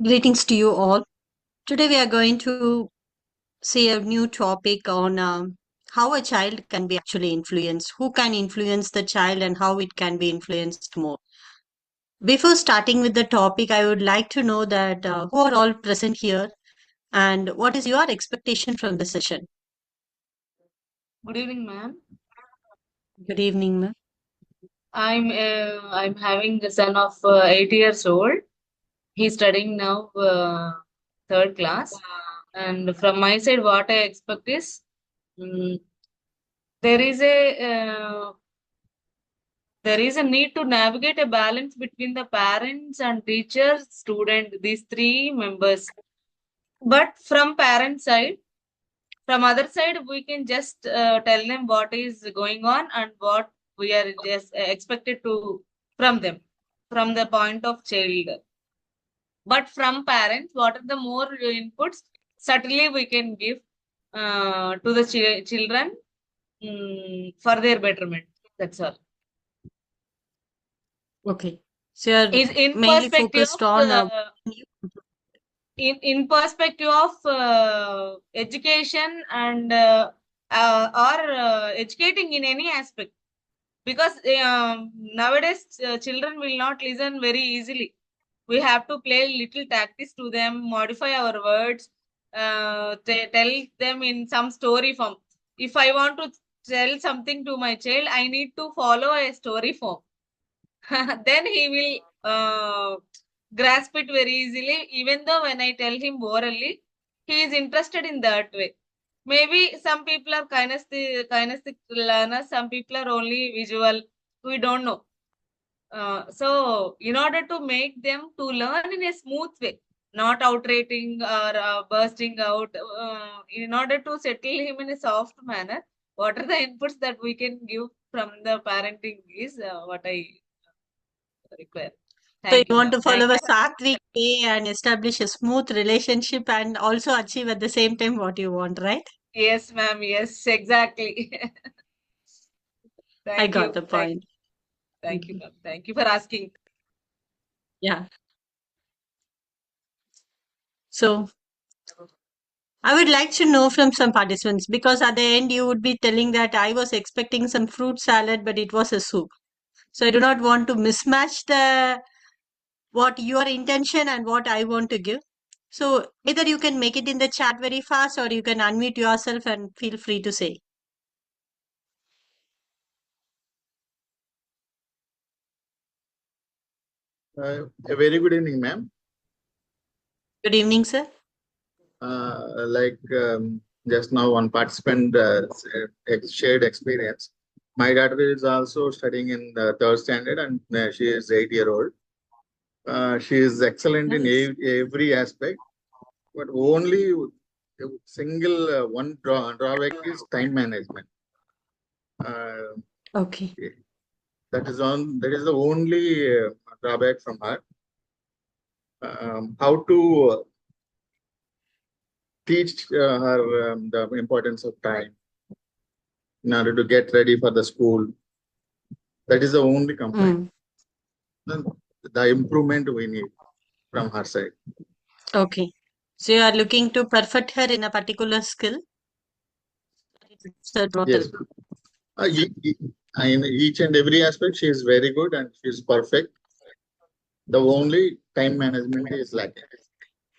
Greetings to you all. Today we are going to see a new topic on how a child can be actually influenced, who can influence the child, and how it can be influenced more. Before starting with the topic, I would like to know that who are all present here and what is your expectation from the session? Good evening, ma'am. Good evening, ma'am. I'm having a son of 8 years old. He's studying now third class. And from my side, what I expect is mm, there is a need to navigate a balance between the parents and teachers, student, these three members. But from parent side, from other side, we can just tell them what is going on and what we are just expected to from them, from the point of child. But from parents, what are the more inputs? Certainly, we can give to the children for their betterment. That's all. Okay. So you're Is in mainly perspective focused of on in perspective of education and or educating in any aspect, because nowadays children will not listen very easily. We have to play little tactics to them, modify our words, tell them in some story form. If I want to tell something to my child, I need to follow a story form. Then he will grasp it very easily. Even though when I tell him orally, he is interested in that way. Maybe some people are kinesthetic learners, some people are only visual. We don't know. So, in order to make them to learn in a smooth way, not outrating or bursting out, in order to settle him in a soft manner, what are the inputs that we can give from the parenting is what I require. so you Thank you, want ma'am. to follow Thank a you. Sattvic way and establish a smooth relationship and also achieve at the same time what you want, right? Yes, ma'am. Yes, exactly. I Thank got you. the point. Thank you, Mhm. ma'am. Thank you for asking. Yeah. So I would like to know from some participants because at the end you would be telling that I was expecting some fruit salad, but it was a soup. So I do not want to mismatch the what your intention and what I want to give. So either you can make it in the chat very fast or you can unmute yourself and feel free to say. A very good evening, ma'am. Good evening, sir. Like just now, one participant shared experience. My daughter is also studying in the third standard, and she is 8 year old. She is excellent in Nice. every aspect, but only single one drawback is time management. Uh, Okay. that is the only drawback from her. How to teach her the importance of time in order to get ready for the school. That is the only complaint. Mm. The improvement we need from her side. Okay. So you are looking to perfect her in a particular skill? Sir, total. Yes. In each and every aspect, she is very good and she is perfect. The only time management is lacking.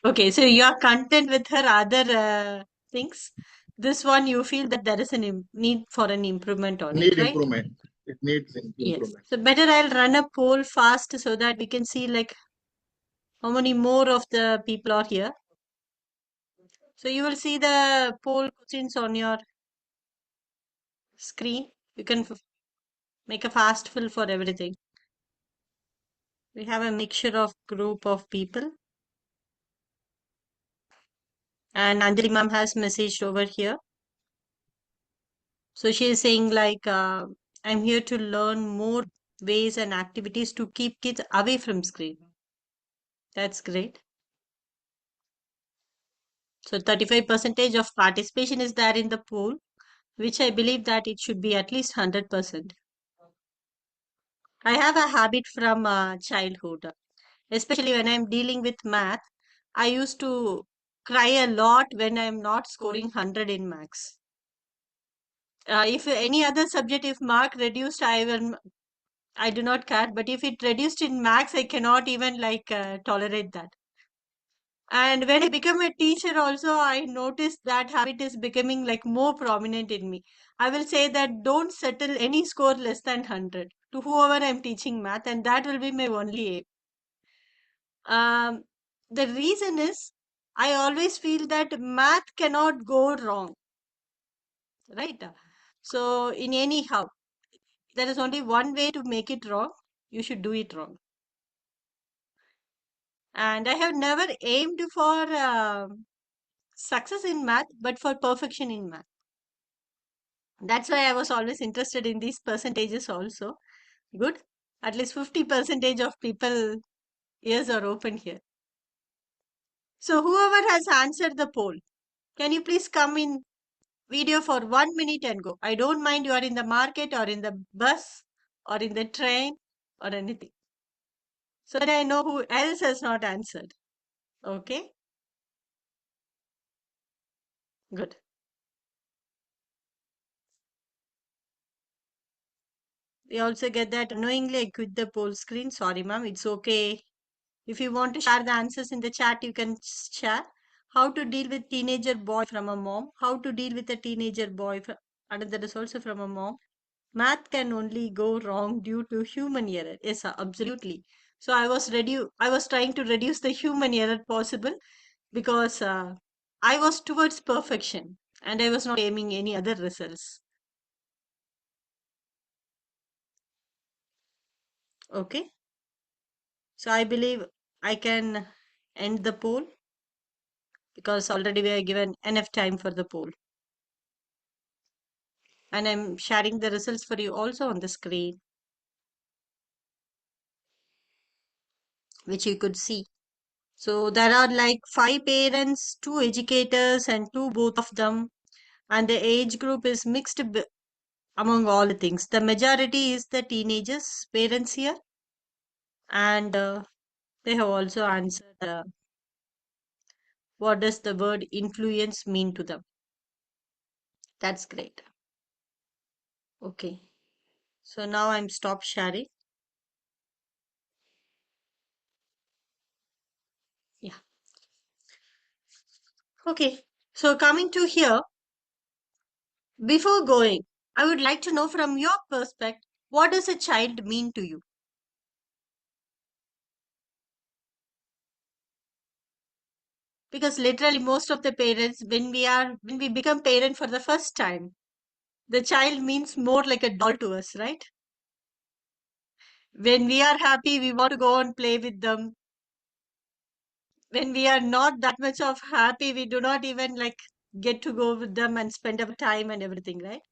Okay, so you are content with her other things. This one you feel that there is an need for an improvement on it, Need right? improvement. It needs Yes. improvement. So better I'll run a poll fast so that we can see like how many more of the people are here. So you will see the poll questions on your screen. You can make a fast fill for everything. We have a mixture of group of people. And Anjali ma'am has messaged over here. So she is saying like, I'm here to learn more ways and activities to keep kids away from screen. That's great. So 35% of participation is there in the poll, which I believe that it should be at least 100%. I have a habit from childhood, especially when I'm dealing with math. I used to cry a lot when I'm not scoring 100 in maths. If any other subject, if mark reduced, I do not care. But if it reduced in maths, I cannot even tolerate that. And when I become a teacher also, I noticed that habit is becoming like more prominent in me. I will say that don't settle any score less than 100 to whoever I'm teaching math, and that will be my only aim. The reason is I always feel that math cannot go wrong, right? So in anyhow, there is only one way to make it wrong. You should do it wrong. And I have never aimed for success in math, but for perfection in math. That's why I was always interested in these percentages also. Good. At least 50% of people ears are open here. So whoever has answered the poll, can you please come in video for 1 minute and go? I don't mind you are in the market or in the bus or in the train or anything. So that I know who else has not answered. Okay, good. We also get that unknowingly I quit the poll screen. Sorry, ma'am, it's okay. If you want to share the answers in the chat, you can share. How to deal with teenager boy from a mom. How to deal with a teenager boy. And that is also from a mom. Math can only go wrong due to human error. Yes, sir, absolutely. So I was trying to reduce the human error possible because I was towards perfection and I was not aiming any other results. Okay. So I believe I can end the poll because already we are given enough time for the poll. And I'm sharing the results for you also on the screen, which you could see. So there are like 5 parents, 2 educators, and 2 both of them. And the age group is mixed among all the things. The majority is the teenagers, parents here. And they have also answered what does the word influence mean to them. That's great. Okay. So now I'm stop sharing. Yeah. Okay. So coming to here, before going, I would like to know from your perspective, what does a child mean to you? Because literally most of the parents, when we become parent for the first time, the child means more like a doll to us, right? When we are happy, we want to go and play with them. When we are not that much of happy, we do not even get to go with them and spend our time and everything, right?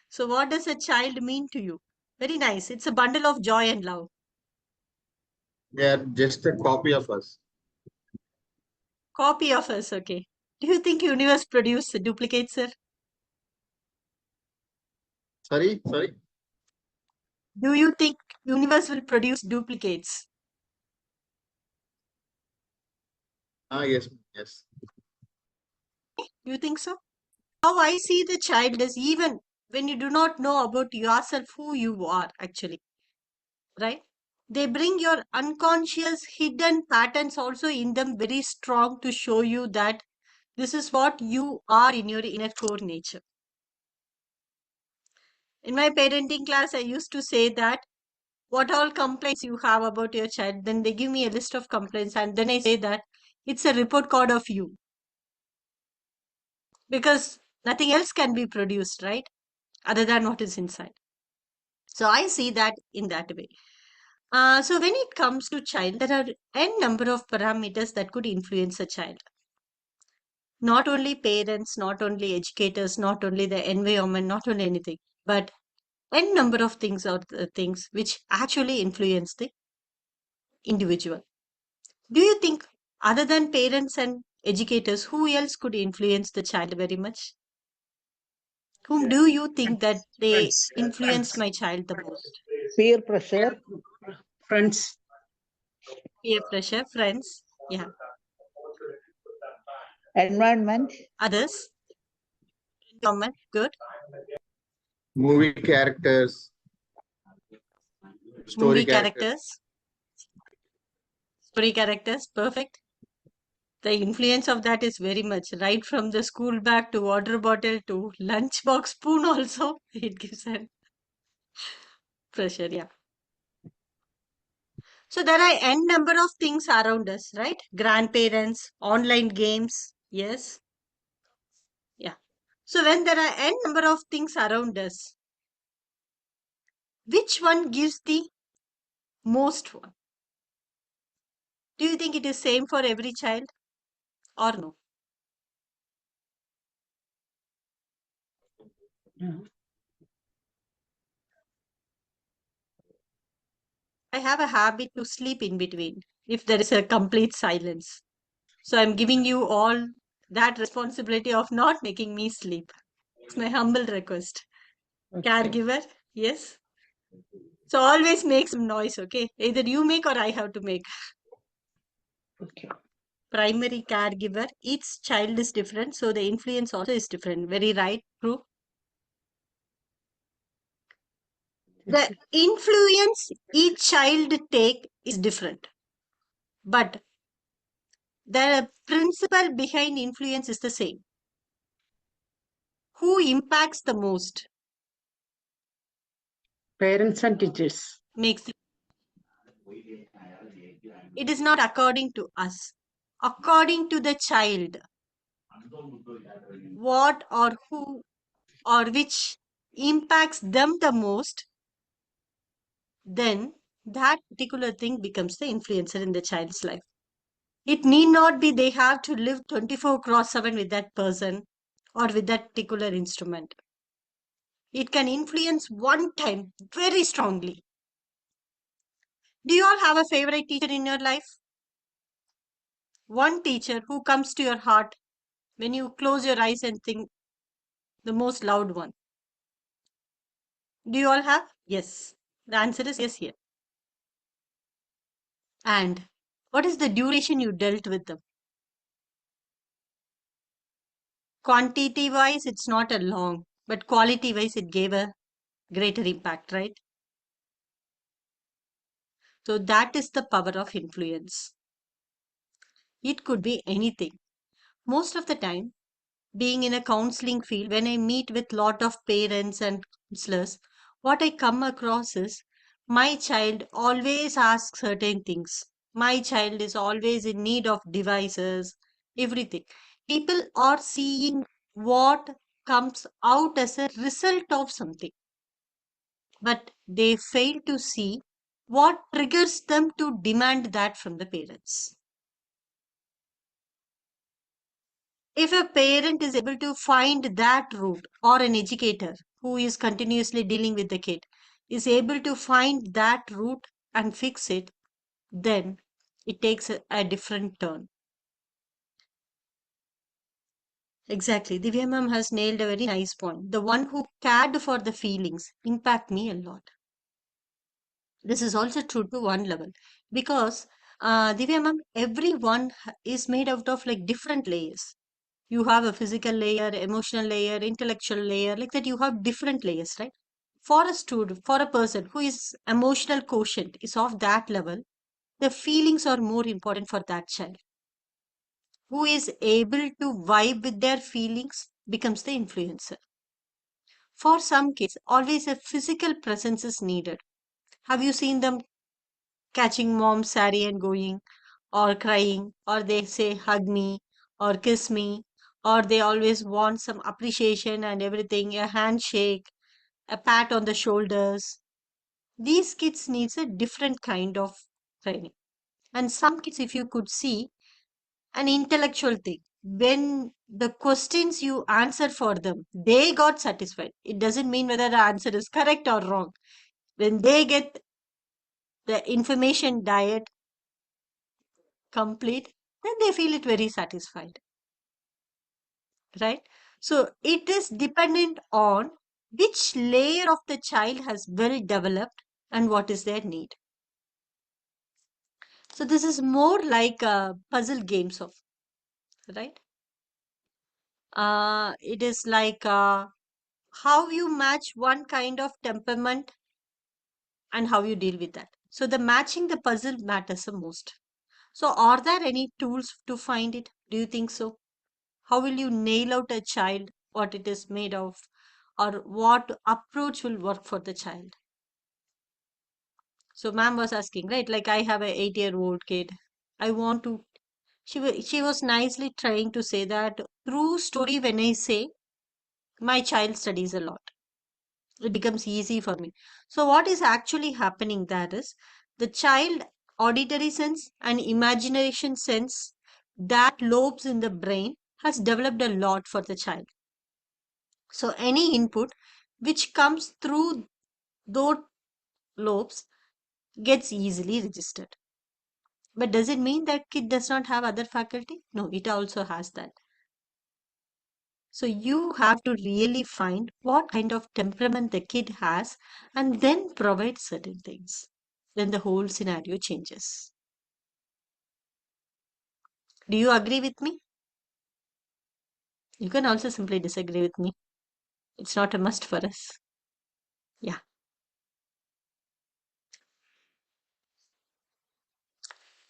So what does a child mean to you? Very nice. It's a bundle of joy and love. They are just a copy of us. Copy of us, okay. Do you think universe produce duplicates, sir? Sorry. Do you think universe will produce duplicates? Yes. Do you think so? How I see the child is even when you do not know about yourself who you are actually, right? They bring your unconscious hidden patterns also in them very strong to show you that this is what you are in your inner core nature. In my parenting class, I used to say that what all complaints you have about your child, then they give me a list of complaints, and then I say that it's a report card of you because nothing else can be produced, right? Other than what is inside. So I see that in that way. So when it comes to child, there are n number of parameters that could influence a child. Not only parents, not only educators, not only the environment, not only anything, but n number of things are the things which actually influence the individual. Do you think other than parents and educators, who else could influence the child very much? Whom do you think that they influenced my child the most? Peer pressure, friends. Peer pressure, friends. Yeah. Environment. Others? Environment, good. Movie characters, story Movie characters. Story characters, perfect. The influence of that is very much right from the school bag to water bottle to lunchbox spoon also. It gives an pressure, yeah. So there are n number of things around us, right? Grandparents, online games, yes. Yeah. So when there are n number of things around us, which one gives the most one? Do you think it is same for every child or no? I have a habit to sleep in between if there is a complete silence. So I'm giving you all that responsibility of not making me sleep. It's my humble request. Okay. Caregiver, yes. So always make some noise, okay? Either you make or I have to make. Okay. Primary caregiver, each child is different, so the influence also is different. Very right, true. The influence each child take is different, but the principle behind influence is the same. Who impacts the most Parents and teachers. makes it. It is not according to us, according to the child. What or who or which impacts them the most, then that particular thing becomes the influencer in the child's life. It need not be they have to live 24/7 with that person or with that particular instrument. It can influence one time very strongly. Do you all have a favorite teacher in your life? One teacher who comes to your heart when you close your eyes and think the most loud one. Do you all have? Yes. The answer is yes here. And what is the duration you dealt with them? Quantity wise, it's not a long, but quality wise, it gave a greater impact, right? So that is the power of influence. It could be anything. Most of the time, being in a counseling field, when I meet with lot of parents and counselors, what I come across is my child always asks certain things. My child is always in need of devices, everything. People are seeing what comes out as a result of something, but they fail to see what triggers them to demand that from the parents. If a parent is able to find that route, or an educator who is continuously dealing with the kid is able to find that route and fix it, then it takes a different turn. Exactly. Divya ma'am has nailed a very nice point. The one who cared for the feelings impact me a lot. This is also true to one level because Divya ma'am, everyone is made out of like different layers. You have a physical layer, emotional layer, intellectual layer, like that you have different layers, right? For a student, for a person who is emotional quotient is of that level, the feelings are more important for that child. Who is able to vibe with their feelings becomes the influencer. For some kids, always a physical presence is needed. Have you seen them catching mom's saree and going, or crying, or they say hug me, or kiss me, or they always want some appreciation and everything, a handshake, a pat on the shoulders. These kids needs a different kind of training. And some kids, if you could see, an intellectual thing. When the questions you answer for them, they got satisfied. It doesn't mean whether the answer is correct or wrong. When they get the information diet complete, then they feel it very satisfied, right? So it is dependent on which layer of the child has well developed and what is their need. So this is more like puzzle games of, right? It is like how you match one kind of temperament and how you deal with that. So the matching the puzzle matters the most. So are there any tools to find it? Do you think so? How will you nail out a child, what it is made of, or what approach will work for the child? So ma'am was asking, right? Like I have a 8-year-old kid. I want to. She was nicely trying to say that through story. When I say my child studies a lot, it becomes easy for me. So what is actually happening there is the child auditory sense and imagination sense, that lobes in the brain has developed a lot for the child. So any input which comes through those lobes gets easily registered. But does it mean that kid does not have other faculty? No, it also has that. So you have to really find what kind of temperament the kid has and then provide certain things. Then the whole scenario changes. Do you agree with me? You can also simply disagree with me. It's not a must for us. Yeah.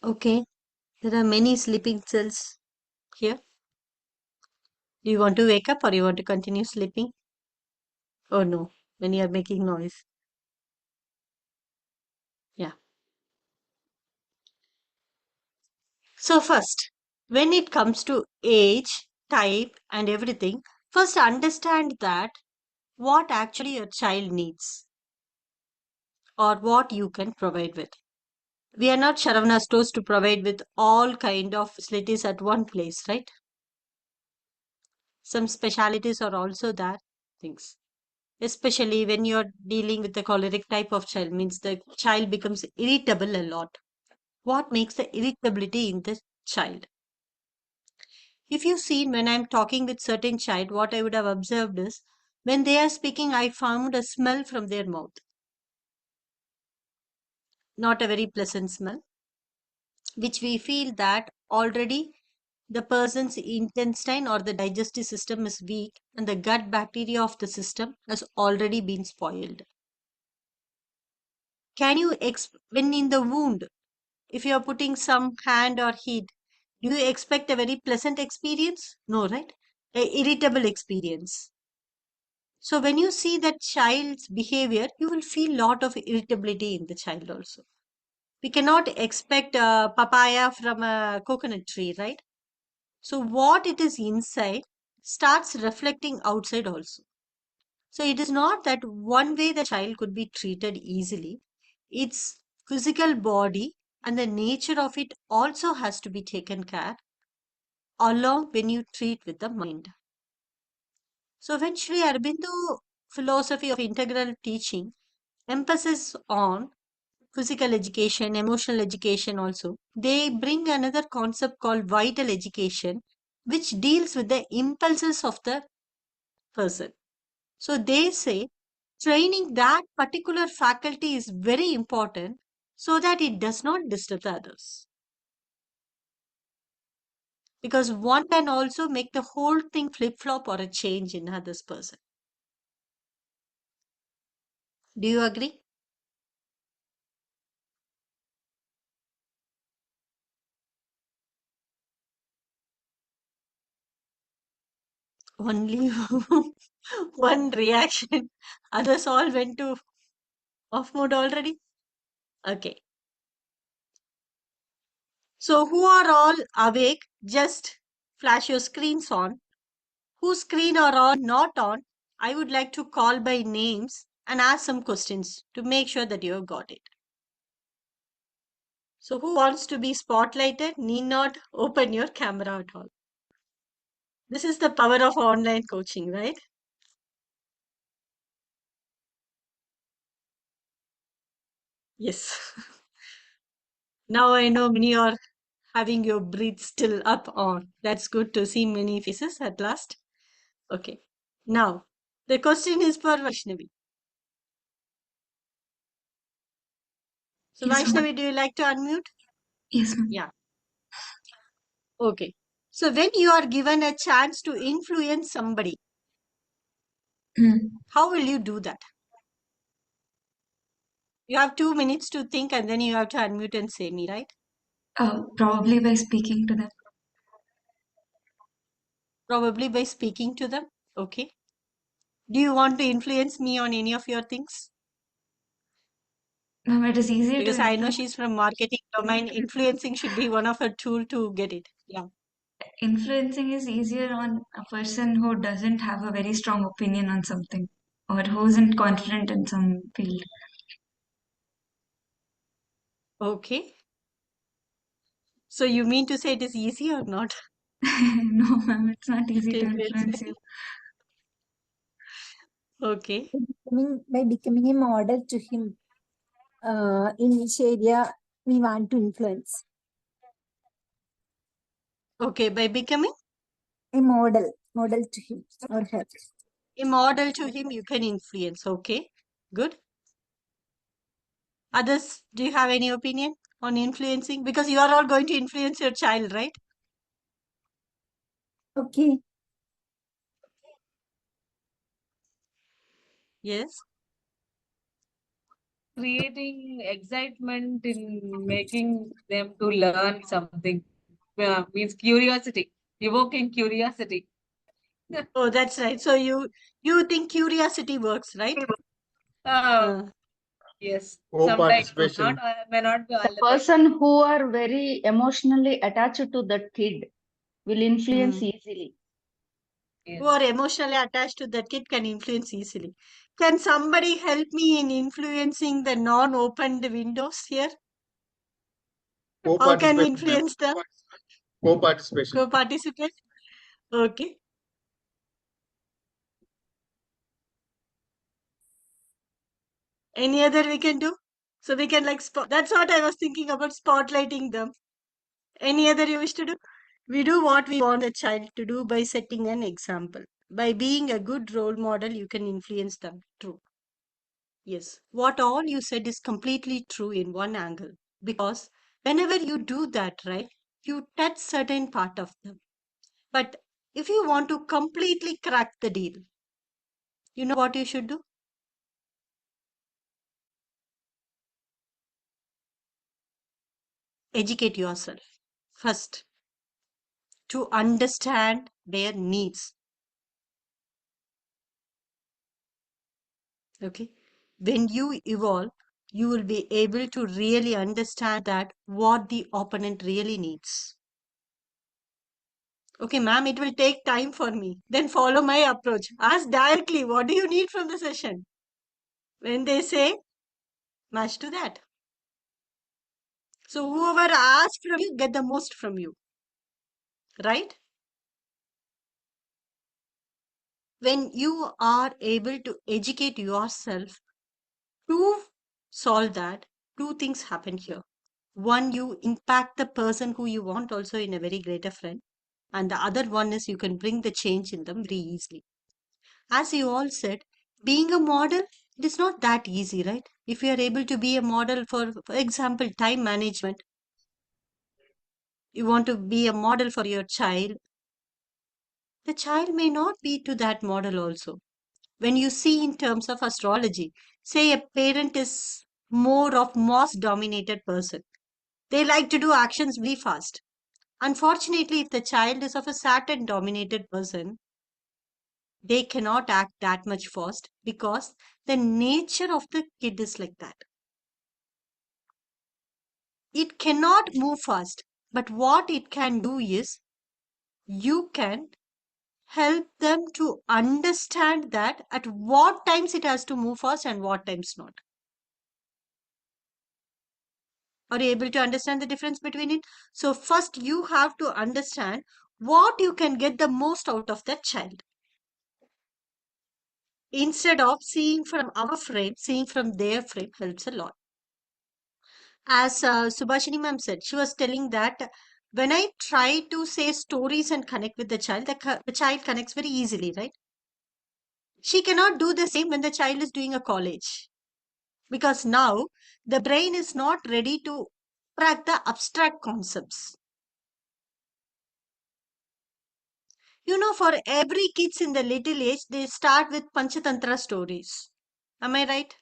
Okay. There are many sleeping cells here. Do you want to wake up or you want to continue sleeping? Oh no, when you are making noise. Yeah. So first, when it comes to age, type and everything, first understand that what actually your child needs or what you can provide with. We are not Sharavana stores to provide with all kind of facilities at one place, right? Some specialities are also there, things. Especially when you're dealing with the choleric type of child, means the child becomes irritable a lot. What makes the irritability in the child? If you see when I'm talking with certain child, what I would have observed is when they are speaking, I found a smell from their mouth. Not a very pleasant smell, which we feel that already the person's intestine or the digestive system is weak and the gut bacteria of the system has already been spoiled. Can you, when in the wound, if you are putting some hand or heat, do you expect a very pleasant experience? No, right? A irritable experience. So when you see that child's behavior, you will feel lot of irritability in the child also. We cannot expect a papaya from a coconut tree, right? So what it is inside starts reflecting outside also. So it is not that one way the child could be treated easily. Its physical body and the nature of it also has to be taken care along when you treat with the mind. So when Sri Aurobindo philosophy of integral teaching emphasis on physical education, emotional education also, they bring another concept called vital education, which deals with the impulses of the person. So they say training that particular faculty is very important so that it does not disturb the others. Because one can also make the whole thing flip flop or a change in others person. Do you agree? Only one reaction. Others all went to off mode already. Okay. So who are all awake? Just flash your screens on. Whose screen are on, not on? I would like to call by names and ask some questions to make sure that you have got it. So who wants to be spotlighted need not open your camera at all. This is the power of online coaching, right? Yes. Now I know many are having your breath still up on. That's good to see many faces at last. Okay. Now, the question is for Vaishnavi. So Yes, ma'am. Vaishnavi, do you like to unmute? Yes, ma'am. Yeah. Okay. So when you are given a chance to influence somebody, how will you do that? You have 2 minutes to think and then you have to unmute and say me, right? Probably by speaking to them. Probably by speaking to them. Okay. Do you want to influence me on any of your things? It is easier Because to I know influence. she's from marketing domain. Influencing should be one of her tool to get it. Yeah. Influencing is easier on a person who doesn't have a very strong opinion on something or who isn't confident in some field. Okay. So you mean to say it is easy or not? No, ma'am, it's not easy To to influence influence me? you. Okay. By becoming a model to him in which area we want to influence. Okay. By becoming A model to him or her. a model to him, you can influence. Okay. Good. Others, do you have any opinion on influencing? Because you are all going to influence your child, right? Okay. Yes. Creating excitement in making them to learn something. Means curiosity, evoking curiosity. Oh, that's right. So you think curiosity works, right? Uh, Uh, yes, sometimes Co-participation. not may not be all The the time. person who are very emotionally attached to that kid will influence mm. easily. Who Yes. are emotionally attached to that kid can influence easily. Can somebody help me in influencing the non-opened windows here? How can we Co-participation. ma'am. influence them? Co-participation. Co-participate? Okay. Any other we can do? So we can like, that's what I was thinking about, spotlighting them. Any other you wish to do? We do what we want the child to do by setting an example. By being a good role model, you can influence them. True. Yes. What all you said is completely true in one angle. Because whenever you do that, right, you touch certain part of them. But if you want to completely crack the deal, you know what you should do? Educate yourself first to understand their needs. Okay. When you evolve, you will be able to really understand that what the opponent really needs. Okay, ma'am, it will take time for me. Then follow my approach. Ask directly, what do you need from the session? When they say, match to that. So whoever asks from you, get the most from you. Right? When you are able to educate yourself to solve that, two things happen here. One, you impact the person who you want also in a very greater friend. And the other one is you can bring the change in them very easily. As you all said, being a model, it is not that easy, right? If you are able to be a model for example, time management, you want to be a model for your child, the child may not be to that model also. When you see in terms of astrology, say a parent is more of Mars dominated person. They like to do actions very fast. Unfortunately, if the child is of a Saturn dominated person, they cannot act that much fast because the nature of the kid is like that. It cannot move fast, but what it can do is you can help them to understand that at what times it has to move fast and what times not. Are you able to understand the difference between it? So first you have to understand what you can get the most out of that child. Instead of seeing from our frame, seeing from their frame helps a lot. As Subhashini ma'am said, she was telling that when I try to say stories and connect with the child, the child connects very easily, right? She cannot do the same when the child is doing a college. Because now the brain is not ready to crack the abstract concepts. You know, for every kids in the little age, they start with Panchatantra stories. Am I right?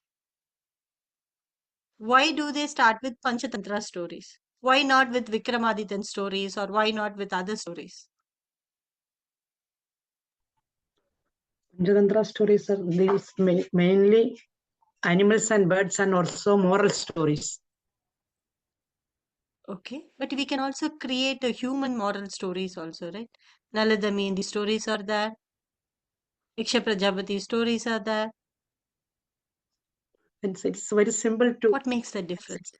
Why do they start with Panchatantra stories? Why not with Vikramadityan stories, or why not with other stories? Panchatantra stories are these mainly animals and birds and also moral stories. Okay, but we can also create a human moral stories also, right? Nala Damayanti stories are there. Iksha Prajapati stories are there. It's very simple to What makes the difference?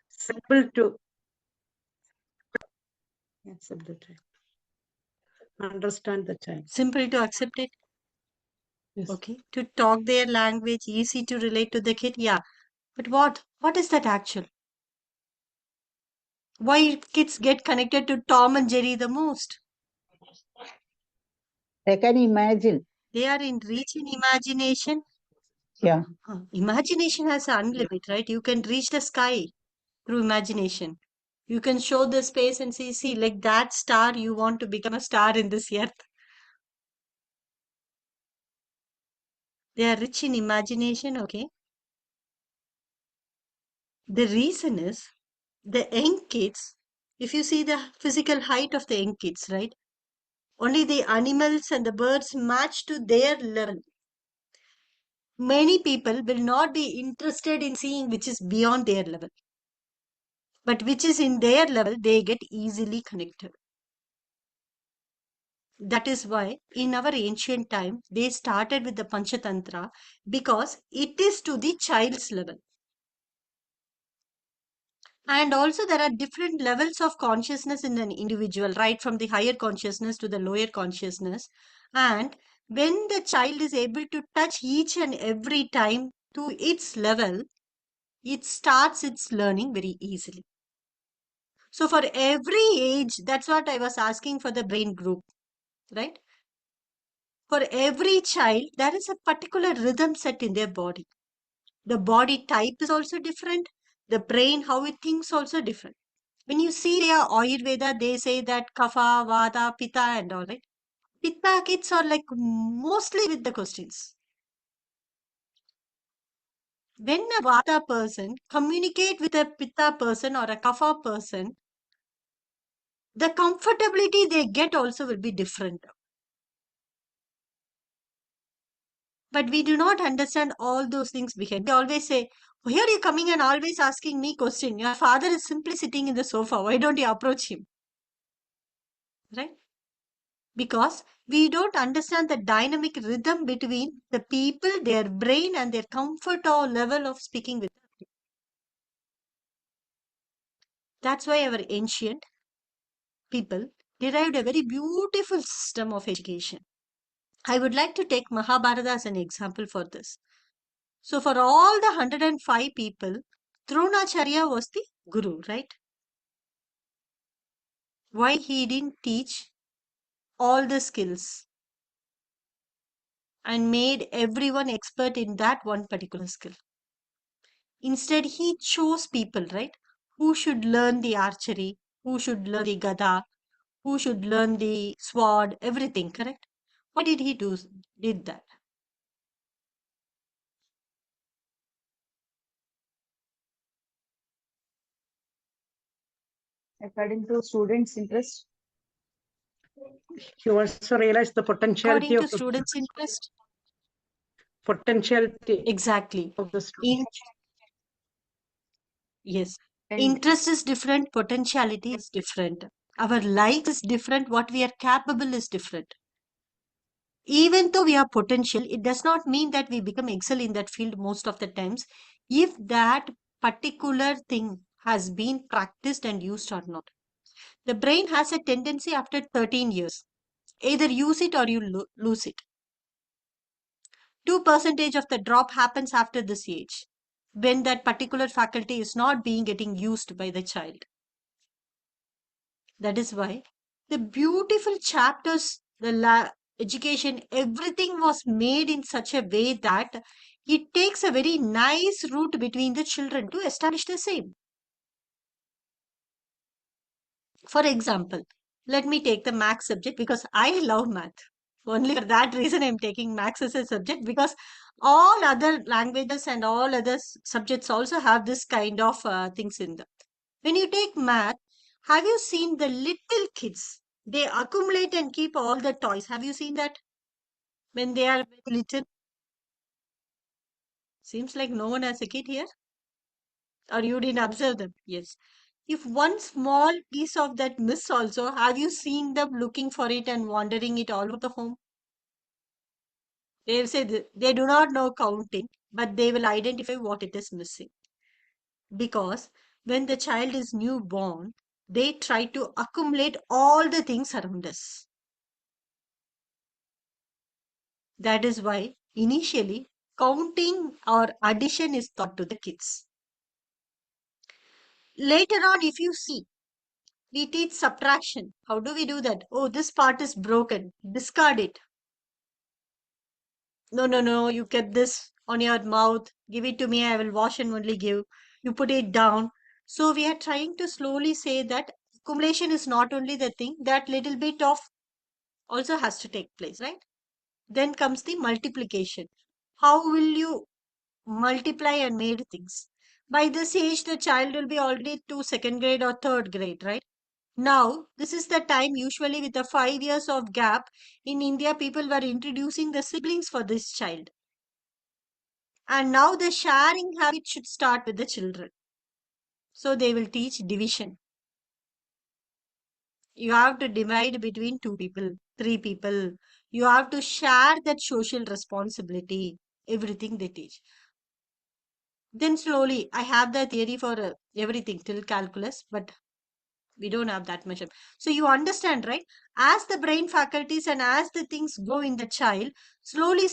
accept the child, understand the child. Simple to accept it. Yes. Okay, to talk their language, easy to relate to the kid. Yeah, but what is that actual? Why kids get connected to Tom and Jerry the most? They can imagine. They are in reach in imagination. Yeah. Imagination has an unlimit, right? You can reach the sky through imagination. You can show the space and see, like that star, you want to become a star in this earth. They are rich in imagination, okay? The reason is the young kids, if you see the physical height of the young kids, right? Only the animals and the birds match to their level. Many people will not be interested in seeing which is beyond their level. But which is in their level, they get easily connected. That is why in our ancient time, they started with the Panchatantra because it is to the child's level. And also there are different levels of consciousness in an individual, right from the higher consciousness to the lower consciousness. And when the child is able to touch each and every time to its level, it starts its learning very easily. So for every age, that's what I was asking for the brain group, right? For every child, there is a particular rhythm set in their body. The body type is also different. The brain, how it thinks, also different. When you see their Ayurveda, they say that Kapha, Vata, Pitta and all, right? Pitta kids are like mostly with the questions. When a Vata person communicate with a Pitta person or a Kapha person, the comfortability they get also will be different. But we do not understand all those things behind. We always say, why are you coming and always asking me question? Your father is simply sitting in the sofa. Why don't you approach him? Right? Because we don't understand the dynamic rhythm between the people, their brain and their comfort or level of speaking with them. That's why our ancient people derived a very beautiful system of education. I would like to take Mahabharata as an example for this. So for all the 105 people, Dronacharya was the guru, right? Why he didn't teach all the skills and made everyone expert in that one particular skill? Instead, he chose people, right? Who should learn the archery, who should learn the gada, who should learn the sword, everything, correct? Why did he did that? According to students' interest. You also realize the potentiality According to of the students' interest? potentiality Exactly. of the student. Yes. And Interest is different, potentiality is different. Our likes is different, what we are capable is different. Even though we have potential, it does not mean that we become excel in that field most of the times if that particular thing has been practiced and used or not. The brain has a tendency after 13 years, either use it or you lose it. 2% of the drop happens after this age when that particular faculty is not being getting used by the child. That is why the beautiful chapters, the education, everything was made in such a way that it takes a very nice route between the children to establish the same. For example, let me take the math subject because I love math. Only for that reason, I'm taking maths as a subject, because all other languages and all other subjects also have this kind of things in them. When you take math, have you seen the little kids? They accumulate and keep all the toys. Have you seen that when they are very little? Seems like no one has a kid here, or you didn't observe them. Yes. If one small piece of that miss also, have you seen them looking for it and wandering it all over the home? They will say they do not know counting, but they will identify what it is missing. Because when the child is newborn, they try to accumulate all the things around us. That is why initially counting or addition is taught to the kids. Later on, if you see, we teach subtraction. How do we do that? Oh, this part is broken. Discard it. No, no, no. You kept this on your mouth. Give it to me. I will wash and only give. You put it down. So we are trying to slowly say that accumulation is not only the thing, that little bit of also has to take place, right? Then comes the multiplication. How will you multiply and made things? By this age, the child will be already to second grade or third grade, right? Now, this is the time usually with the 5 years of gap in India, people were introducing the siblings for this child. And now the sharing habit should start with the children. So they will teach division. You have to divide between 2 people, 3 people. You have to share that social responsibility, everything they teach. Then slowly, I have the theory for everything till calculus, but we don't have that much. So you understand, right? As the brain faculties and as the things go in the child, slowly,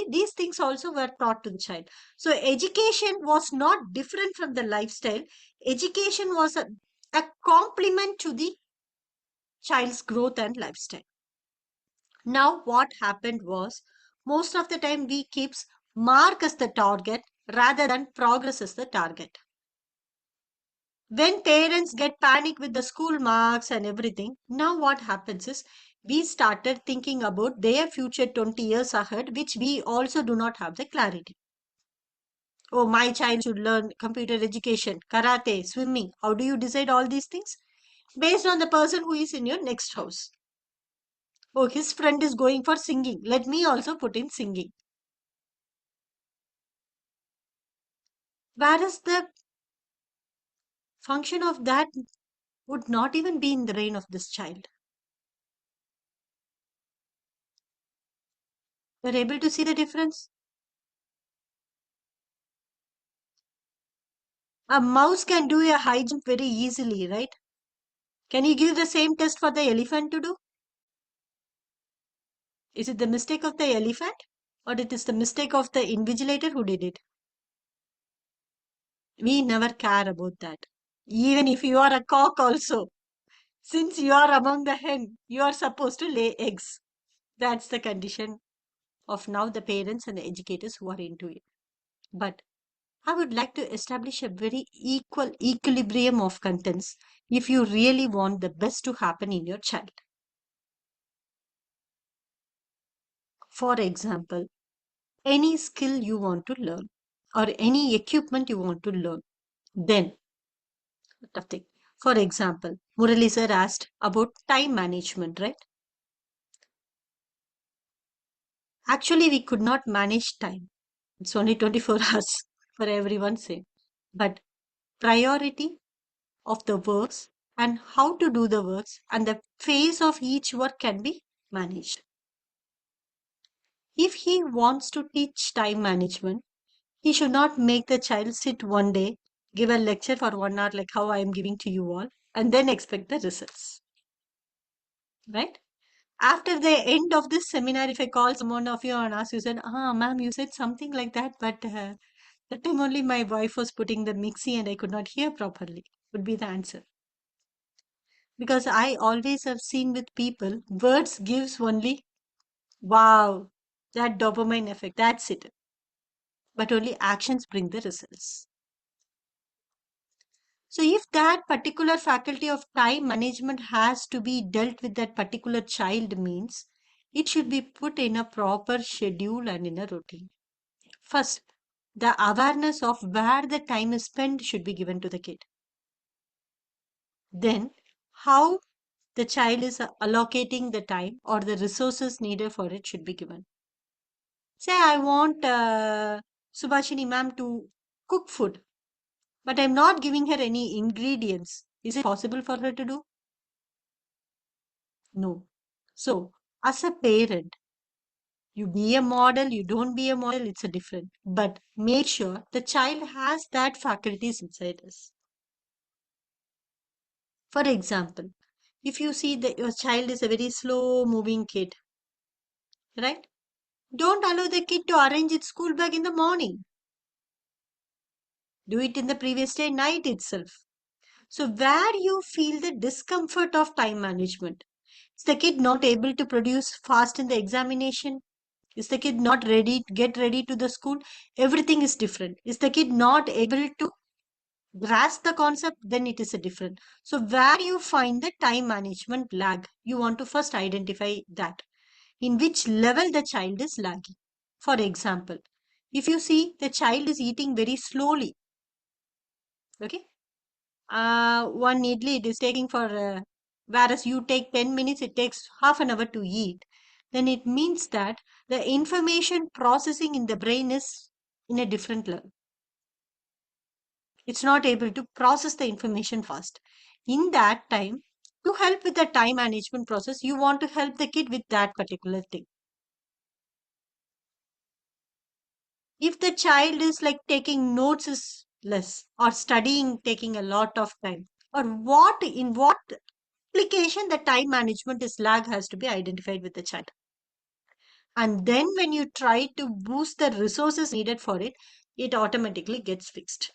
these things also were taught to the child. So education was not different from the lifestyle. Education was a complement to the child's growth and lifestyle. Now, what happened was, most of the time we keeps mark as the target rather than progress as the target. When parents get panic with the school marks and everything, now what happens is we started thinking about their future 20 years ahead, which we also do not have the clarity. Oh, my child should learn computer education, karate, swimming. How do you decide all these things? Based on the person who is in your next house. Oh, his friend is going for singing. Let me also put in singing. Whereas the function of that would not even be in the brain of this child. You're able to see the difference? A mouse can do a high jump very easily, right? Can you give the same test for the elephant to do? Is it the mistake of the elephant or it is the mistake of the invigilator who did it? We never care about that. Even if you are a cock also, since you are among the hen, you are supposed to lay eggs. That's the condition of now the parents and the educators who are into it. But I would like to establish a very equal equilibrium of contents if you really want the best to happen in your child. For example, any skill you want to learn or any equipment you want to learn, then tough thing. For example, Murali sir asked about time management, right? Actually, we could not manage time. It's only 24 hours for everyone same. But priority of the works and how to do the works and the phase of each work can be managed. If he wants to teach time management, he should not make the child sit one day, give a lecture for 1 hour like how I am giving to you all, and then expect the results. Right? After the end of this seminar, if I call someone of you and ask you, said, ma'am, you said something like that, but that time only my wife was putting the mixie and I could not hear properly, would be the answer. Because I always have seen with people, words gives only, wow, that dopamine effect, that's it. But only actions bring the results. So if that particular faculty of time management has to be dealt with that particular child means, it should be put in a proper schedule and in a routine. First, the awareness of where the time is spent should be given to the kid. Then, how the child is allocating the time or the resources needed for it should be given. Say, I want Subhashini ma'am to cook food, but I'm not giving her any ingredients. Is it possible for her to do? No. So, as a parent, you be a model, you don't be a model, it's a different. But make sure the child has that faculties inside us. For example, if you see that your child is a very slow moving kid, right? Don't allow the kid to arrange its school bag in the morning. Do it in the previous day night itself. So where you feel the discomfort of time management, is the kid not able to produce fast in the examination? Is the kid not ready to get ready to the school? Everything is different. Is the kid not able to grasp the concept? Then it is a different. So where you find the time management lag, you want to first identify that. In which level the child is lagging. For example, if you see the child is eating very slowly, okay, one idli it is taking for, whereas you take 10 minutes, it takes half an hour to eat, then it means that the information processing in the brain is in a different level. It's not able to process the information fast. In that time, to help with the time management process, you want to help the kid with that particular thing. If the child is like taking notes is less or studying taking a lot of time, or what in what application the time management is lag has to be identified with the child. And then when you try to boost the resources needed for it, it automatically gets fixed.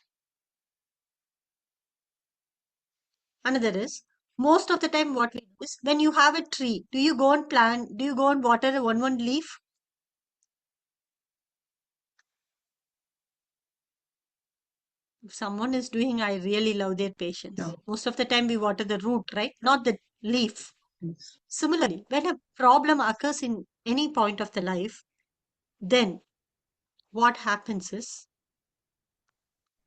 Another is, most of the time what we do is, when you have a tree, do you go and water one leaf? If someone is doing, I really love their patience. No. Most of the time we water the root, right? Not the leaf. Yes. Similarly, when a problem occurs in any point of the life, then what happens is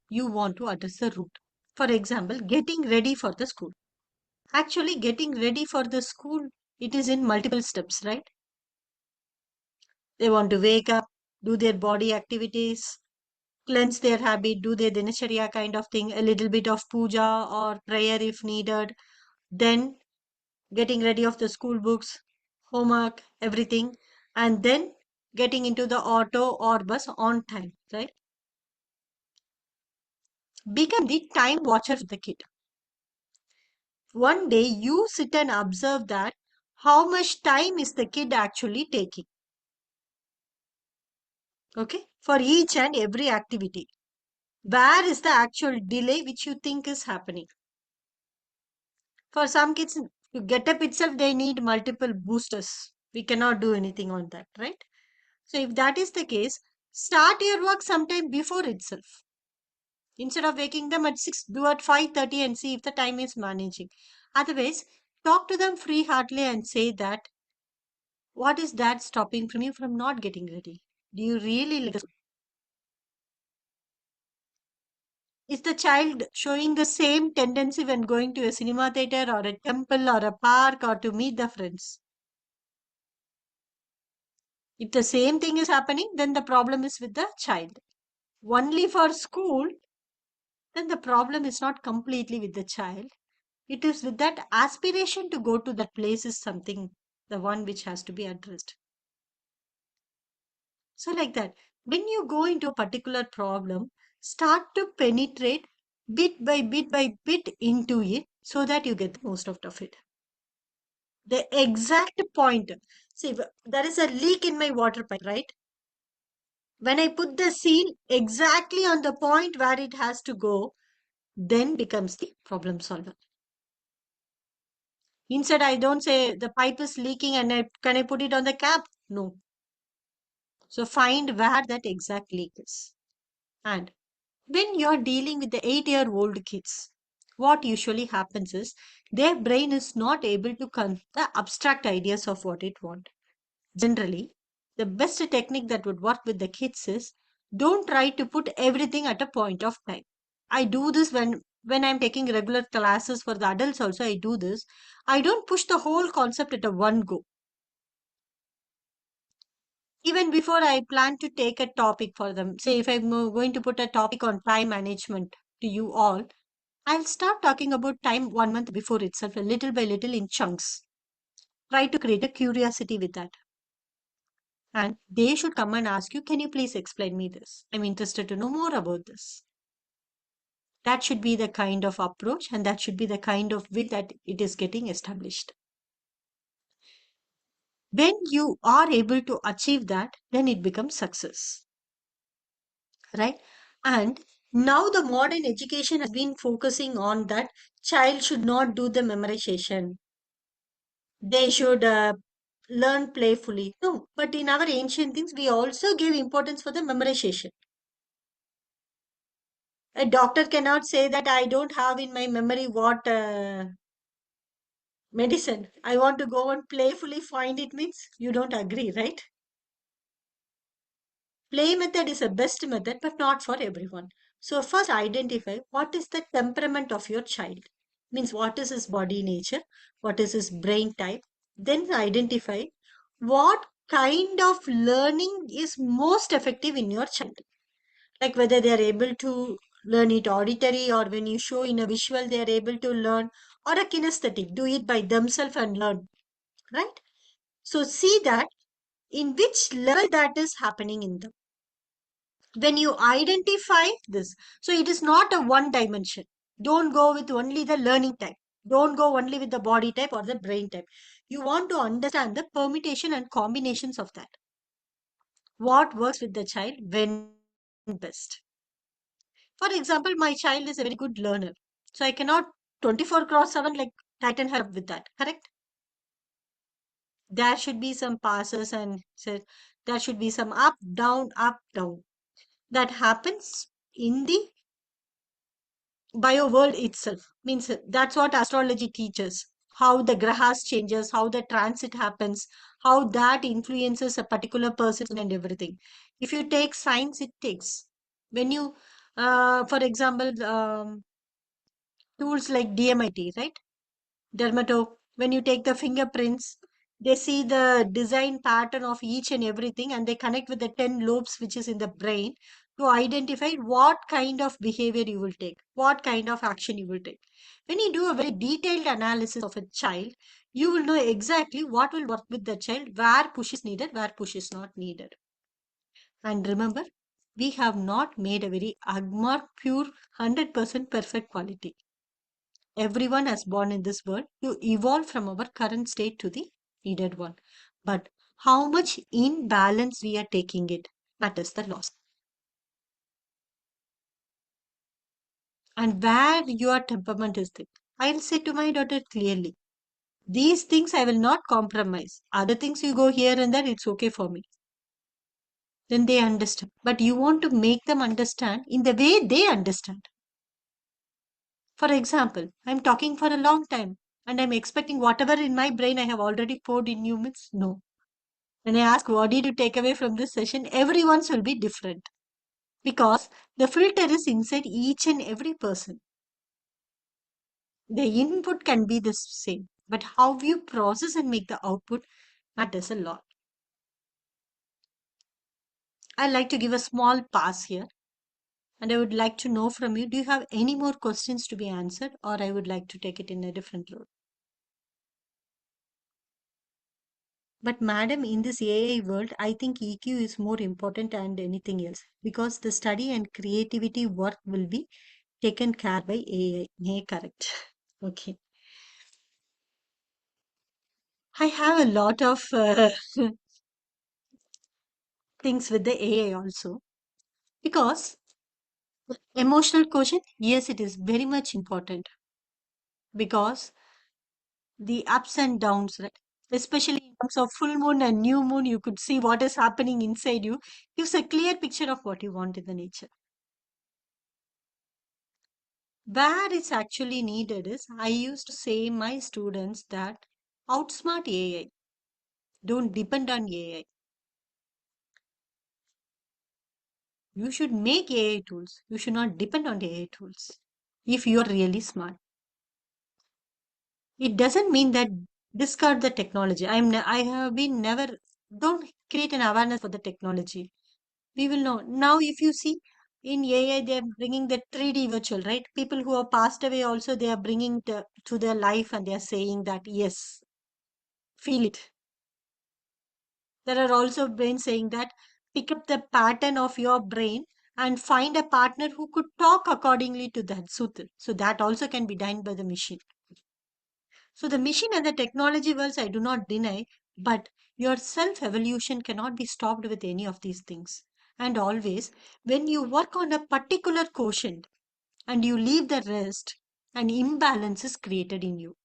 you want to address the root. For example, getting ready for the school. Actually, getting ready for the school, it is in multiple steps, right? They want to wake up, do their body activities, cleanse their habit, do their dinacharya kind of thing, a little bit of puja or prayer if needed, then getting ready of the school books, homework, everything, and then getting into the auto or bus on time, right? Become the time watcher for the kid. One day you sit and observe that how much time is the kid actually taking. Okay, for each and every activity. Where is the actual delay which you think is happening? For some kids, to get up itself, they need multiple boosters. We cannot do anything on that, right? So if that is the case, start your work sometime before itself. Instead of waking them at 6, do at 5:30 and see if the time is managing. Otherwise, talk to them free-heartedly and say that, what is that stopping from you from not getting ready? Do you really like the Is the child showing the same tendency when going to a cinema theater or a temple or a park or to meet the friends? If the same thing is happening, then the problem is with the child. Only for school, then the problem is not completely with the child. It is with that aspiration to go to that place is something, the one which has to be addressed. So like that, when you go into a particular problem, start to penetrate bit by bit into it so that you get the most out of it. The exact point. See, there is a leak in my water pipe, right? When I put the seal exactly on the point where it has to go, then becomes the problem solver. Instead, I don't say the pipe is leaking and can I put it on the cap? No. So find where that exact leak is. And when you're dealing with the 8-year-old kids, what usually happens is their brain is not able to convey the abstract ideas of what it wants. Generally, the best technique that would work with the kids is don't try to put everything at a point of time. I do this when I'm taking regular classes for the adults also. I do this. I don't push the whole concept at a one go. Even before I plan to take a topic for them, say if I'm going to put a topic on time management to you all, I'll start talking about time 1 month before itself, a little by little in chunks. Try to create a curiosity with that. And they should come and ask you, can you please explain me this? I'm interested to know more about this. That should be the kind of approach, and that should be the kind of way that it is getting established. When you are able to achieve that, then it becomes success, right? And now the modern education has been focusing on that child should not do the memorization. They should learn playfully. No, but in our ancient things, we also gave importance for the memorization. A doctor cannot say that I don't have in my memory what medicine. I want to go and playfully find it means you don't agree, right? Play method is a best method, but not for everyone. So first identify what is the temperament of your child. Means what is his body nature, what is his brain type. Then identify what kind of learning is most effective in your child. Like whether they are able to learn it auditory, or when you show in a visual, they are able to learn, or a kinesthetic, do it by themselves and learn, right? So see that in which level that is happening in them. When you identify this, so it is not a one dimension. Don't go with only the learning type. Don't go only with the body type or the brain type. You want to understand the permutation and combinations of that. What works with the child when best. For example, my child is a very good learner. So I cannot 24/7 like tighten her up with that. Correct? There should be some passes and there should be some up, down, up, down. That happens in the bio world itself. Means that's what astrology teaches. How the grahas changes, how the transit happens, how that influences a particular person and everything. If you take science, it takes. When you, for example, tools like DMIT, right? Dermato, when you take the fingerprints, they see the design pattern of each and everything, and they connect with the 10 lobes which is in the brain to identify what kind of behavior you will take, what kind of action you will take. When you do a very detailed analysis of a child, you will know exactly what will work with the child, where push is needed, where push is not needed. And remember, we have not made a very Agmar pure 100% perfect quality. Everyone has born in this world to evolve from our current state to the needed one. But how much in balance we are taking it, that is the loss. And where your temperament is thick. I'll say to my daughter clearly, these things I will not compromise. Other things you go here and there, it's okay for me. Then they understand. But you want to make them understand in the way they understand. For example, I'm talking for a long time and I'm expecting whatever in my brain I have already poured in you means no. When I ask what did you take away from this session, everyone's will be different because the filter is inside each and every person. The input can be the same, but how you process and make the output matters a lot. I'd like to give a small pass here and I would like to know from you, do you have any more questions to be answered, or I would like to take it in a different road? But madam, in this AI world, I think EQ is more important than anything else because the study and creativity work will be taken care by AI. Yeah, correct. Okay. I have a lot of things with the AI also because emotional quotient, yes, it is very much important because the ups and downs, right? Especially in terms of full moon and new moon, you could see what is happening inside you, gives a clear picture of what you want in the nature. Where it's actually needed is I used to say my students that outsmart AI. Don't depend on AI. You should make AI tools. You should not depend on AI tools if you are really smart. It doesn't mean that discard the technology. I have been never, don't create an awareness for the technology. We will know. Now, if you see in AI, they are bringing the 3D virtual, right? People who have passed away also, they are bringing to their life and they are saying that, yes, feel it. There are also brains saying that pick up the pattern of your brain and find a partner who could talk accordingly to that sutra. So that also can be done by the machine. So the machine and the technology worlds, I do not deny, but your self-evolution cannot be stopped with any of these things. And always, when you work on a particular quotient and you leave the rest, an imbalance is created in you.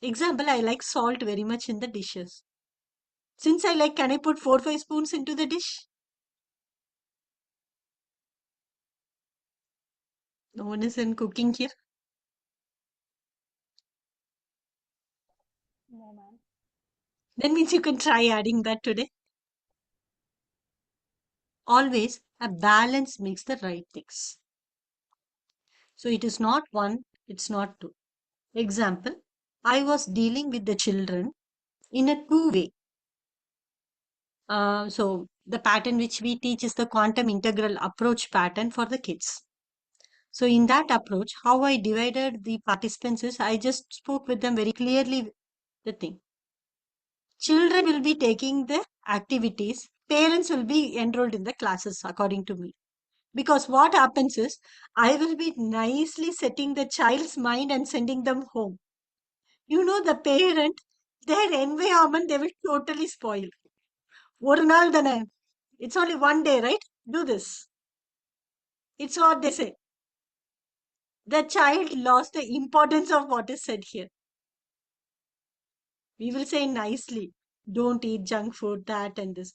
Example, I like salt very much in the dishes. Since I like, can I put 4-5 spoons into the dish? No one is in cooking here. No, ma'am. That means you can try adding that today. Always, a balance makes the right mix. So it is not one, it's not two. Example, I was dealing with the children in a two-way. So the pattern which we teach is the quantum integral approach pattern for the kids. So in that approach, how I divided the participants is I just spoke with them very clearly the thing. Children will be taking the activities, parents will be enrolled in the classes according to me. Because what happens is, I will be nicely setting the child's mind and sending them home. You know, the parent, their environment, they will totally spoil. ஒரு நாள் தானே. It's only one day, right? Do this. It's what they say. The child lost the importance of what is said here. We will say nicely, don't eat junk food, that and this.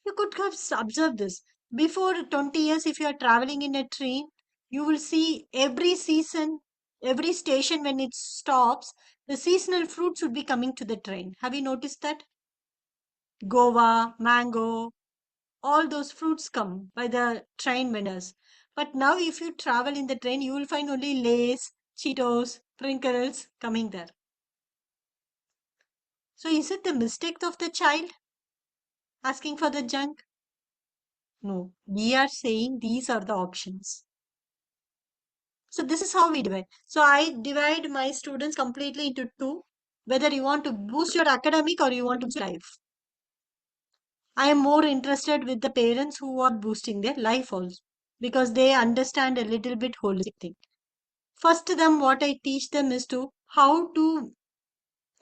You could have observed this. Before 20 years, if you are traveling in a train, you will see every season, every station when it stops, the seasonal fruits would be coming to the train. Have you noticed that? Guava, mango, all those fruits come by the train vendors. But now if you travel in the train, you will find only Lays, Cheetos, Pringles coming there. So is it the mistake of the child asking for the junk? No, we are saying these are the options. So this is how we divide. So I divide my students completely into two, whether you want to boost your academic or you want to boost life. I am more interested with the parents who are boosting their life also because they understand a little bit holistic thing. First to them, what I teach them is to how to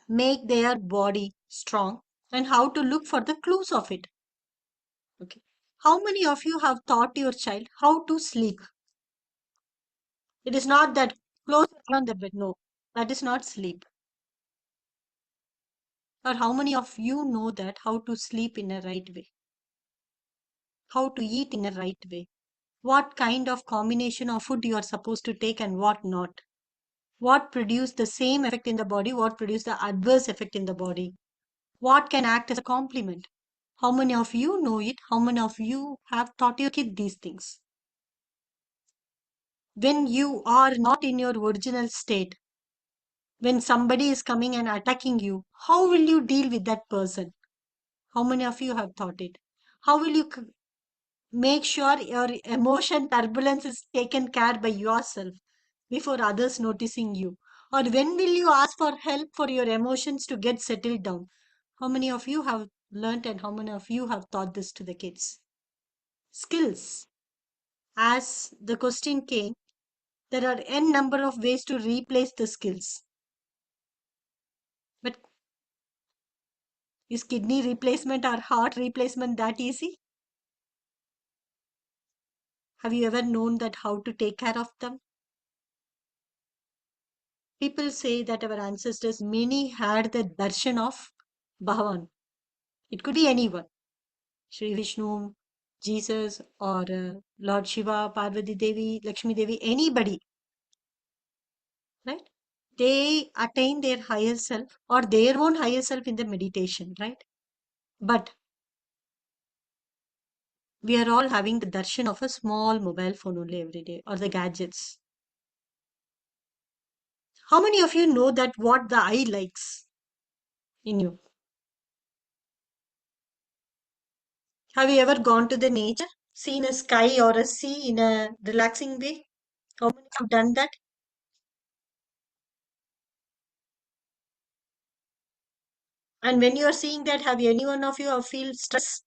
make their body strong and how to look for the clues of it. Okay. How many of you have taught your child how to sleep? It is not that close on the bed. No, that is not sleep. Or how many of you know that how to sleep in a right way? How to eat in a right way? What kind of combination of food you are supposed to take and what not? What produce the same effect in the body? What produce the adverse effect in the body? What can act as a complement? How many of you know it? How many of you have taught your kid these things? When you are not in your original state, when somebody is coming and attacking you, how will you deal with that person? How many of you have thought it? How will you make sure your emotion turbulence is taken care by yourself before others noticing you? Or when will you ask for help for your emotions to get settled down? How many of you have learnt and how many of you have taught this to the kids? Skills. As the question came, there are n number of ways to replace the skills. But is kidney replacement or heart replacement that easy? Have you ever known that how to take care of them? People say that our ancestors, many had the darshan of Bhagavan. It could be anyone. Sri Vishnu, Jesus, or Lord Shiva, Parvati Devi, Lakshmi Devi, anybody. Right? they attain their higher self or their own higher self in the meditation, right? But we are all having the darshan of a small mobile phone only every day or the gadgets. How many of you know that what the eye likes in you? Have you ever gone to the nature, seen a sky or a sea in a relaxing way? How many have done that? And when you are seeing that, have any one of you feel stress?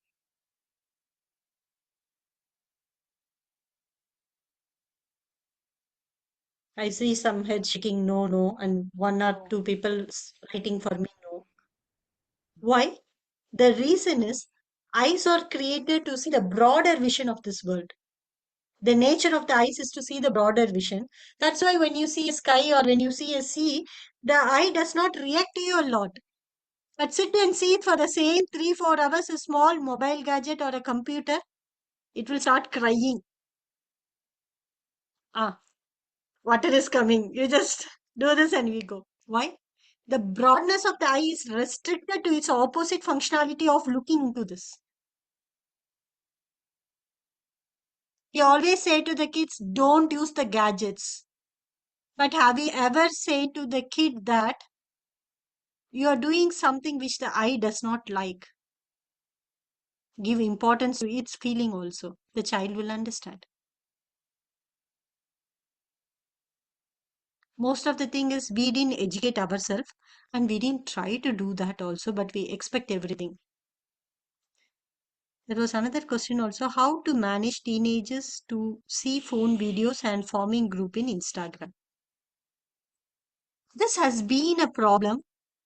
I see some head shaking, no, no, and one or two people writing for me, no. Why? The reason is eyes are created to see the broader vision of this world. The nature of the eyes is to see the broader vision. That's why when you see a sky or when you see a sea, the eye does not react to you a lot. But sit and see it for the same 3-4 hours, a small mobile gadget or a computer, it will start crying. Ah, water is coming. You just do this and we go. Why? The broadness of the eye is restricted to its opposite functionality of looking into this. We always say to the kids, don't use the gadgets. But have you ever said to the kid that you are doing something which the eye does not like? Give importance to its feeling also. The child will understand. Most of the thing is we didn't educate ourselves and we didn't try to do that also, but we expect everything. There was another question also, how to manage teenagers to see phone videos and forming group in Instagram. This has been a problem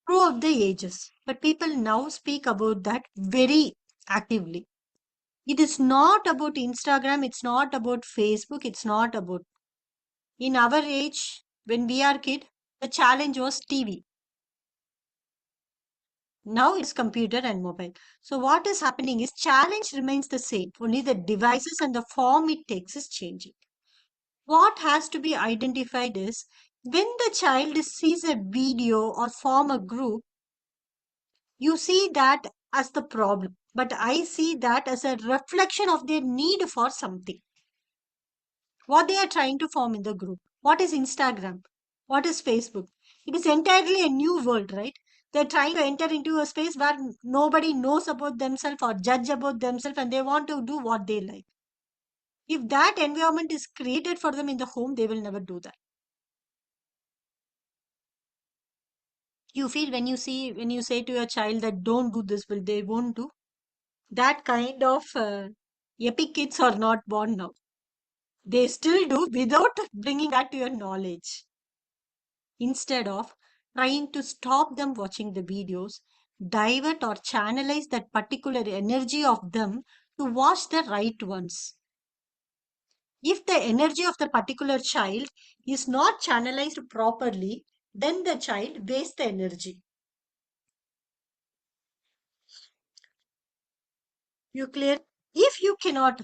throughout the ages, but people now speak about that very actively. It is not about Instagram, it's not about Facebook, it's not about. In our age, when we are kid, the challenge was TV. Now it's computer and mobile. So what is happening is challenge remains the same. Only the devices and the form it takes is changing. What has to be identified is when the child sees a video or form a group, you see that as the problem. But I see that as a reflection of their need for something. What they are trying to form in the group. What is Instagram? What is Facebook? It is entirely a new world, right? They're trying to enter into a space where nobody knows about themselves or judge about themselves and they want to do what they like. If that environment is created for them in the home, they will never do that. You feel when you say to your child that don't do this, will they won't do? That kind of epic kids are not born now. They still do without bringing that to your knowledge. Instead of trying to stop them watching the videos, divert or channelize that particular energy of them to watch the right ones. If the energy of the particular child is not channelized properly, then the child wastes the energy. You clear? If you cannot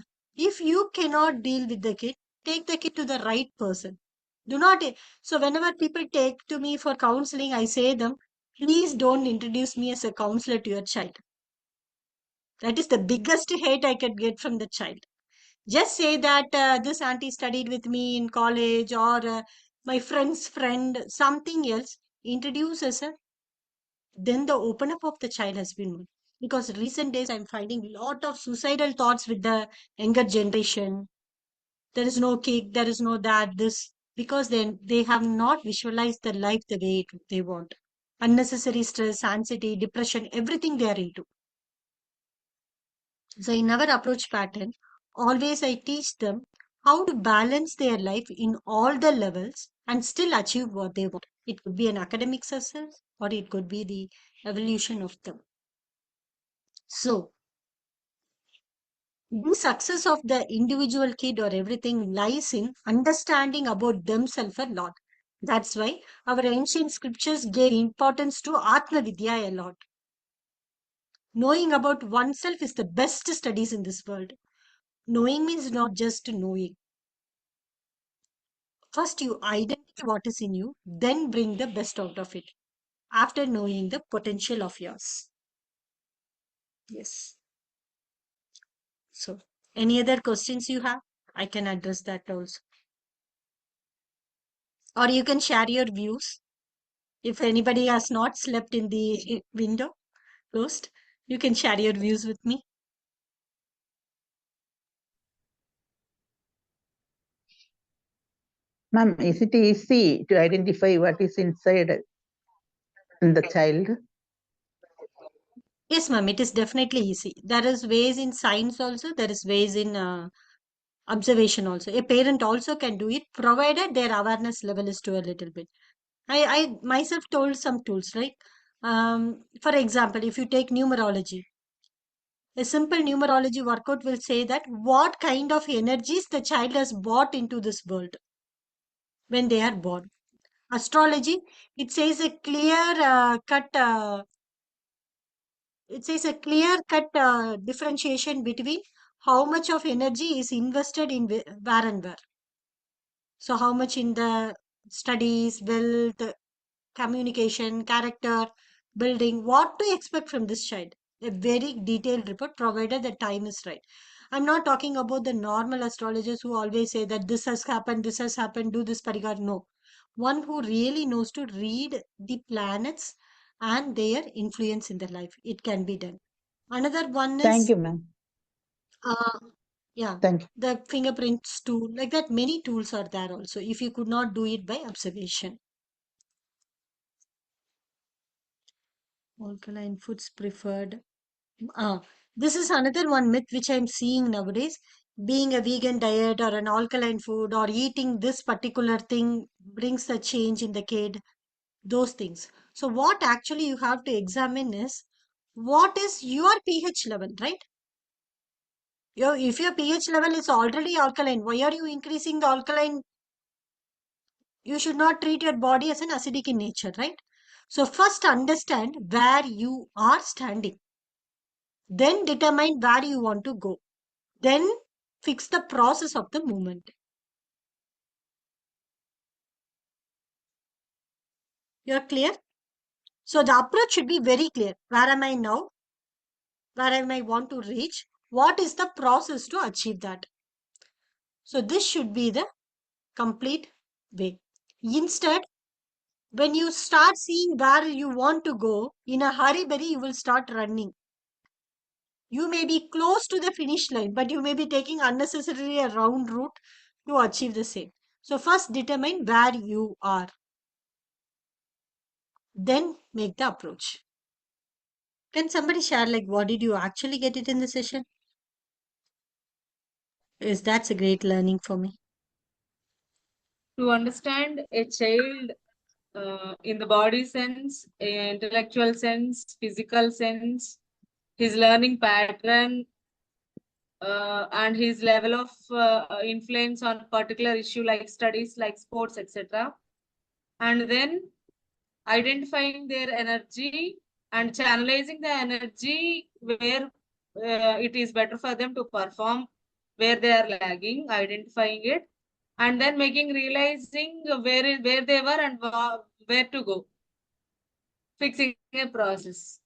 deal with the kid, take the kid to the right person. Do not. So whenever people take to me for counseling, I say them, please don't introduce me as a counselor to your child. That is the biggest hate I could get from the child. Just say that this auntie studied with me in college or my friend's friend, something else. Introduce as a, then the open up of the child has been more. Because recent days I'm finding a lot of suicidal thoughts with the younger generation. There is no kick, there is no that, this, because then they have not visualized the life the way they want. Unnecessary stress, anxiety, depression, everything they are into. So in our approach pattern, always I teach them how to balance their life in all the levels and still achieve what they want. It could be an academic success or it could be the evolution of them. So the success of the individual kid or everything lies in understanding about themselves a lot. That's why our ancient scriptures gave importance to Atma Vidya a lot. Knowing about oneself is the best studies in this world. Knowing means not just knowing. First, you identify what is in you, then bring the best out of it after knowing the potential of yours. Yes. So, any other questions you have? I can address that also. Or you can share your views. If anybody has not slept in the window closed, you can share your views with me. Ma'am, is it easy to identify what is inside in the child? Yes, ma'am, it is definitely easy. There is ways in science also, there is ways in observation also. A parent also can do it, provided their awareness level is to a little bit. I myself told some tools, right? For example, if you take numerology, a simple numerology workout will say that what kind of energies the child has brought into this world when they are born. Astrology, it says a clear cut differentiation between how much of energy is invested in where and where. So how much in the studies, wealth, communication, character, building, what to expect from this child. A very detailed report provided the time is right. I'm not talking about the normal astrologers who always say that this has happened, do this parigard. No. One who really knows to read the planets and their influence in their life. It can be done. Another one Thank is you, ma'am. yeah, Thank you. the fingerprints tool. Like that, many tools are there also if you could not do it by observation. Alkaline foods preferred. This is another one myth which I'm seeing nowadays. Being a vegan diet or an alkaline food or eating this particular thing brings the change in the kid. Those things. So what actually you have to examine is what is your pH level, right? If your pH level is already alkaline, why are you increasing the alkaline? You should not treat your body as an acidic in nature, right? So first understand where you are standing. Then determine where you want to go. Then fix the process of the movement. You're clear? So the approach should be very clear. Where am I now? Where am I want to reach? What is the process to achieve that? So this should be the complete way. Instead, when you start seeing where you want to go, in a hurry, you will start running. You may be close to the finish line, but you may be taking unnecessarily a round route to achieve the same. So first determine where you are. Then make the approach. Can somebody share like what did you actually get it in the session? That's a great learning for me. To understand a child in the body sense, intellectual sense, physical sense, his learning pattern, and his level of influence on particular issue like studies, like sports, etc. And then identifying their energy and channelizing the energy where it is better for them to perform, where they are lagging, identifying it, and then realizing where they were and where to go, fixing a process.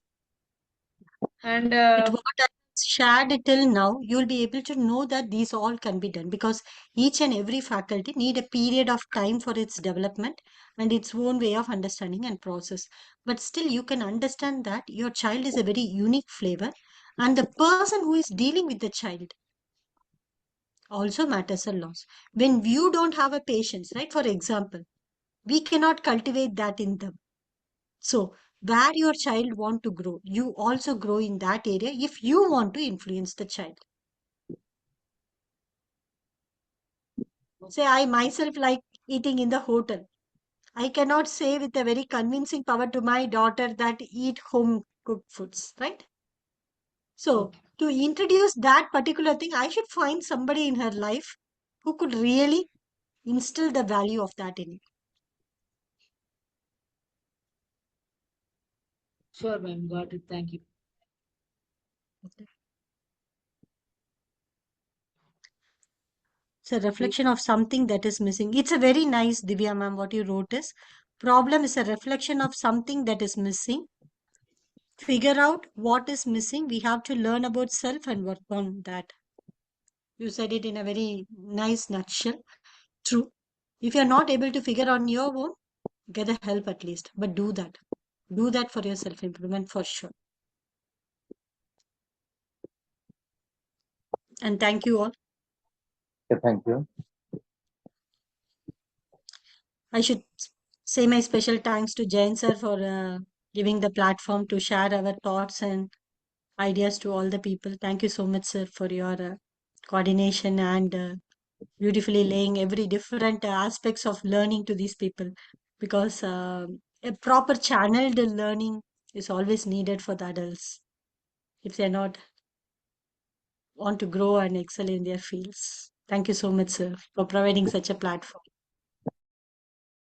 And With what I shared till now, you'll be able to know that these all can be done because each and every faculty need a period of time for its development and its own way of understanding and process. But still, you can understand that your child is a very unique flavor and the person who is dealing with the child also matters a lot. When you don't have a patience, right? For example, we cannot cultivate that in them. So, where your child want to grow, you also grow in that area if you want to influence the child. Say, I myself like eating in the hotel. I cannot say with a very convincing power to my daughter that eat home cooked foods, right? So, to introduce that particular thing, I should find somebody in her life who could really instill the value of that in it. sure, ma'am, got it. Thank you. So a reflection of something that is missing. It's a very nice, Divya ma'am, what you wrote is, problem is a reflection of something that is missing. Figure out what is missing. We have to learn about self and work on that. You said it in a very nice nutshell. True. If you're not able to figure on your own, get a help at least, but do that. Do that for your self improvement for sure. And thank you all. Okay, thank you. I should say my special thanks to Jain sir for giving the platform to share our thoughts and ideas to all the people. Thank you so much, sir, for your coordination and beautifully laying every different aspects of learning to these people, because a proper channeled learning is always needed for the adults if they're not want to grow and excel in their fields. Thank you so much, sir, for providing such a platform.